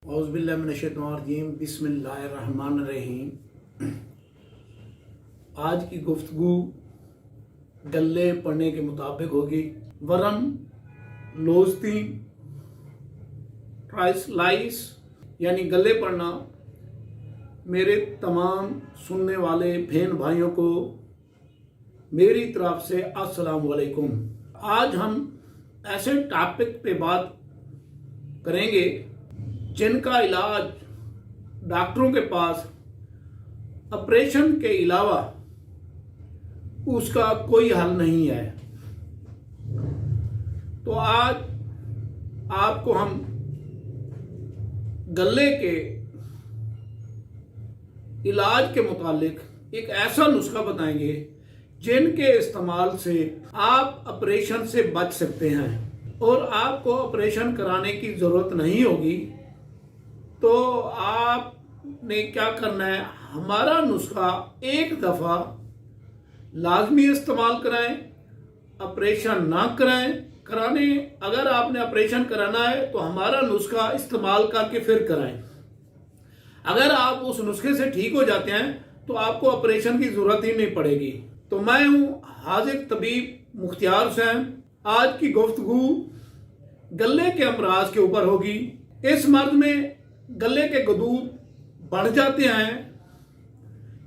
اعوذ باللہ من الشیطان الرجیم بسم اللہ الرحمن الرحیم۔ آج کی گفتگو گلے پڑھنے کے مطابق ہوگی۔ ورم لوزتی ٹرائسلائس یعنی گلے پڑھنا۔ میرے تمام سننے والے بہن بھائیوں کو میری طرف سے السلام علیکم۔ آج ہم ایسے ٹاپک پہ بات کریں گے جن کا علاج ڈاکٹروں کے پاس آپریشن کے علاوہ اس کا کوئی حل نہیں ہے۔ تو آج آپ کو ہم گلے کے علاج کے متعلق ایک ایسا نسخہ بتائیں گے جن کے استعمال سے آپ آپریشن سے بچ سکتے ہیں اور آپ کو آپریشن کرانے کی ضرورت نہیں ہوگی۔ تو آپ نے کیا کرنا ہے، ہمارا نسخہ ایک دفعہ لازمی استعمال کرائیں، آپریشن نہ کرانے اگر آپ نے آپریشن کرانا ہے تو ہمارا نسخہ استعمال کر کے پھر کرائیں۔ اگر آپ اس نسخے سے ٹھیک ہو جاتے ہیں تو آپ کو آپریشن کی ضرورت ہی نہیں پڑے گی۔ تو میں ہوں حاذق طبیب مختار حسین۔ آج کی گفتگو گلے کے امراض کے اوپر ہوگی۔ اس مرض میں گلے کے گدود بڑھ جاتے ہیں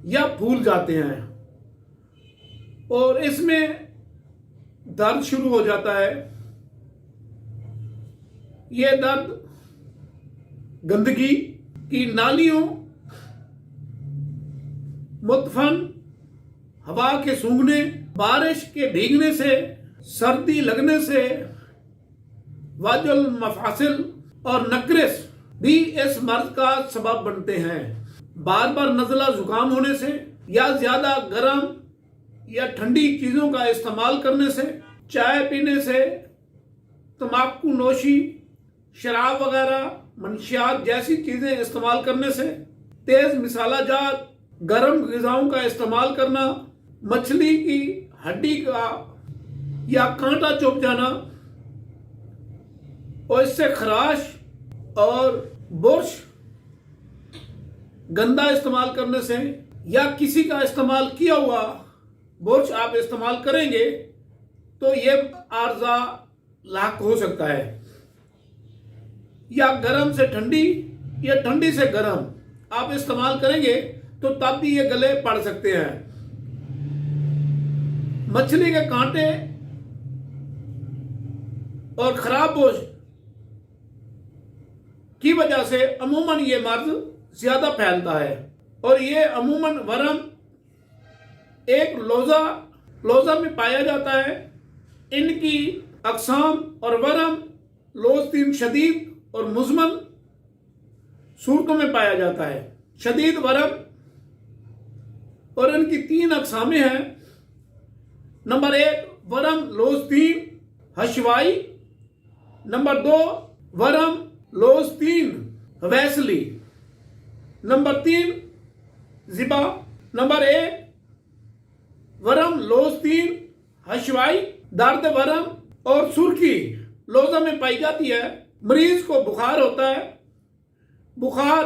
یا پھول جاتے ہیں اور اس میں درد شروع ہو جاتا ہے۔ یہ درد گندگی کی نالیوں، مدفن ہوا کے سونگھنے، بارش کے بھیگنے سے، سردی لگنے سے، وجع المفاصل اور نکرس بھی اس مرض کا سبب بنتے ہیں۔ بار بار نزلہ زکام ہونے سے یا زیادہ گرم یا ٹھنڈی چیزوں کا استعمال کرنے سے، چائے پینے سے، تمباکو نوشی، شراب وغیرہ منشیات جیسی چیزیں استعمال کرنے سے، تیز مسالہ جات، گرم غذاؤں کا استعمال کرنا، مچھلی کی ہڈی کا یا کانٹا چبھ جانا اور اس سے خراش اور برش گندا استعمال کرنے سے یا کسی کا استعمال کیا ہوا برش آپ استعمال کریں گے تو یہ عارضہ لاحق ہو سکتا ہے۔ یا گرم سے ٹھنڈی یا ٹھنڈی سے گرم آپ استعمال کریں گے تو تب بھی یہ گلے پڑ سکتے ہیں۔ مچھلی کے کانٹے اور خراب گوشت کی وجہ سے عموماً یہ مرض زیادہ پھیلتا ہے اور یہ عموماً ورم ایک لوزہ میں پایا جاتا ہے۔ ان کی اقسام اور ورم لوزتین شدید اور مزمن صورتوں میں پایا جاتا ہے۔ شدید ورم اور ان کی 3 اقسام ہیں۔ نمبر 1 ورم لوزتین حشوائی، نمبر 2 ورم لوزتین ویسلی، نمبر 3 زبا۔ نمبر 1 ورم لوزتین حشوائی درد ورم اور سرخی لوزہ میں پائی جاتی ہے۔ مریض کو بخار ہوتا ہے۔ بخار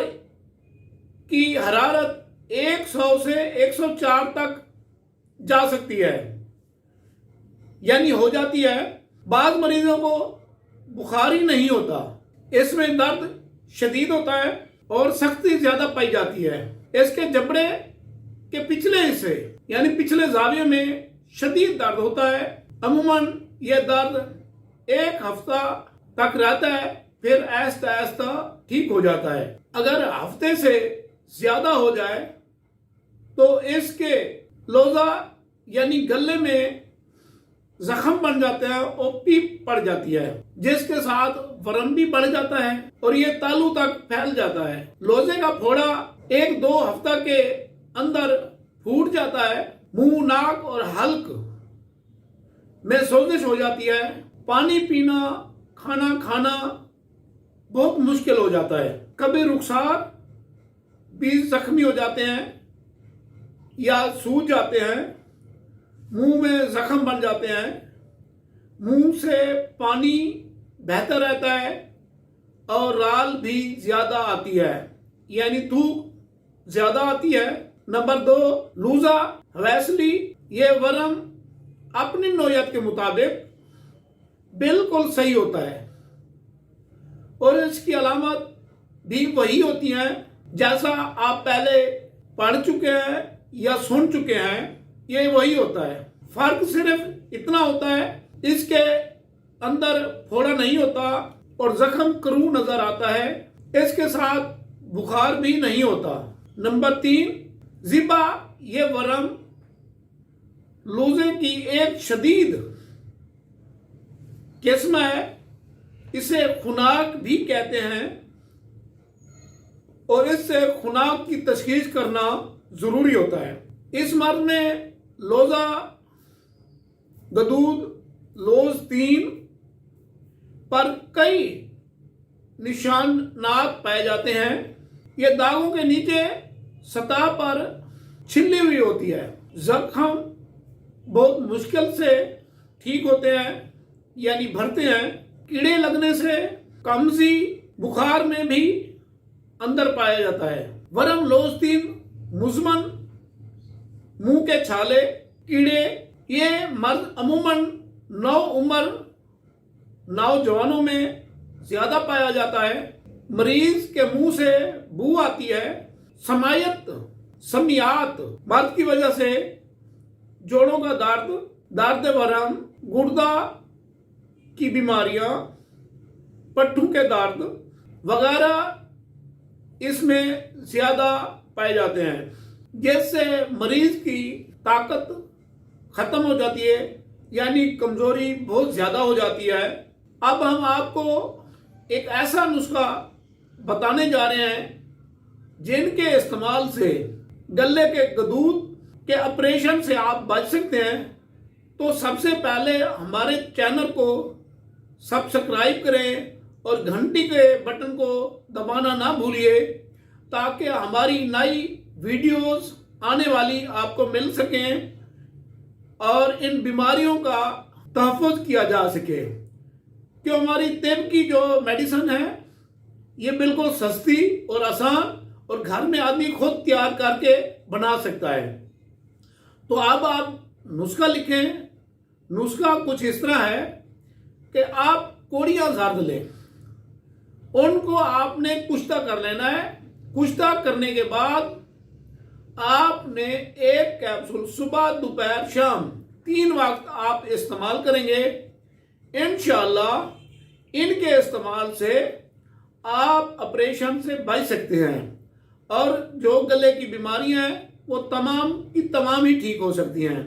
کی حرارت 100 سے 104 تک جا سکتی ہے، یعنی ہو جاتی ہے۔ بعض مریضوں کو بخار ہی نہیں ہوتا، اس میں درد شدید ہوتا ہے اور سختی زیادہ پائی جاتی ہے۔ اس کے جبڑے کے پچھلے حصے یعنی پچھلے زاویے میں شدید درد ہوتا ہے۔ عموماً یہ درد 1 ہفتہ تک رہتا ہے، پھر آہستہ آہستہ ٹھیک ہو جاتا ہے۔ اگر ہفتے سے زیادہ ہو جائے تو اس کے لوزہ یعنی گلے میں زخم بن جاتے ہیں اور پیپ پڑ جاتی ہے، جس کے ساتھ ورم بھی بڑھ جاتا ہے اور یہ تالو تک پھیل جاتا ہے۔ لوزے کا پھوڑا 1-2 ہفتہ کے اندر پھوٹ جاتا ہے۔ منہ، ناک اور حلق میں سوزش ہو جاتی ہے۔ پانی پینا، کھانا کھانا بہت مشکل ہو جاتا ہے۔ کبھی رخسار بھی زخمی ہو جاتے ہیں یا سوج جاتے ہیں۔ منہ میں زخم بن جاتے ہیں۔ منہ سے پانی بہتا رہتا ہے اور رال بھی زیادہ آتی ہے، یعنی تھوک زیادہ آتی ہے۔ نمبر 2، لوزا ویسلی، یہ ورم اپنی نوعیت کے مطابق بالکل صحیح ہوتا ہے اور اس کی علامت بھی وہی ہوتی ہیں جیسا آپ پہلے پڑھ چکے ہیں یا سن چکے ہیں، یہ وہی ہوتا ہے۔ فرق صرف اتنا ہوتا ہے اس کے اندر پھوڑا نہیں ہوتا اور زخم کرو نظر آتا ہے، اس کے ساتھ بخار بھی نہیں ہوتا۔ نمبر 3، زبا، یہ ورم لوزے کی ایک شدید قسم ہے، اسے خناق بھی کہتے ہیں اور اس سے خناق کی تشخیص کرنا ضروری ہوتا ہے۔ اس مرض میں لوزہ گدود لوز 3 پر کئی نشانات پائے جاتے ہیں۔ یہ داغوں کے نیچے سطح پر چھلی ہوئی ہوتی ہے، زخم بہت مشکل سے ٹھیک ہوتے ہیں یعنی بھرتے ہیں۔ کیڑے لگنے سے قمزی بخار میں بھی اندر پایا جاتا ہے۔ ورم لوز 3 مزمن منہ کے چھالے کیڑے، یہ مرض عموماً نوعمر نوجوانوں میں زیادہ پایا جاتا ہے۔ مریض کے منہ سے بو آتی ہے۔ سمیات مرض کی وجہ سے جوڑوں کا درد ورم، گردہ کی بیماریاں، پٹھوں کے درد وغیرہ اس میں زیادہ پائے جاتے ہیں، جس سے مریض کی طاقت ختم ہو جاتی ہے، یعنی کمزوری بہت زیادہ ہو جاتی ہے۔ اب ہم آپ کو ایک ایسا نسخہ بتانے جا رہے ہیں جن کے استعمال سے گلے کے گدود کے آپریشن سے آپ بچ سکتے ہیں۔ تو سب سے پہلے ہمارے چینل کو سبسکرائب کریں اور گھنٹی کے بٹن کو دبانا نہ بھولیے تاکہ ہماری نئی ویڈیوز آنے والی آپ کو مل سکیں اور ان بیماریوں کا تحفظ کیا جا سکے، کہ ہماری طب کی جو میڈیسن ہے یہ بالکل سستی اور آسان اور گھر میں آدمی خود تیار کر کے بنا سکتا ہے۔ تو اب آپ نسخہ لکھیں۔ نسخہ کچھ اس طرح ہے کہ آپ کوڑیاں زرد لیں، ان کو آپ نے کشتہ کر لینا ہے۔ کشتہ کرنے کے بعد آپ نے 1 کیپسول صبح دوپہر شام 3 وقت آپ استعمال کریں گے۔ انشاءاللہ ان کے استعمال سے آپ آپریشن سے بچ سکتے ہیں اور جو گلے کی بیماریاں ہیں وہ تمام کی تمام ہی ٹھیک ہو سکتی ہیں۔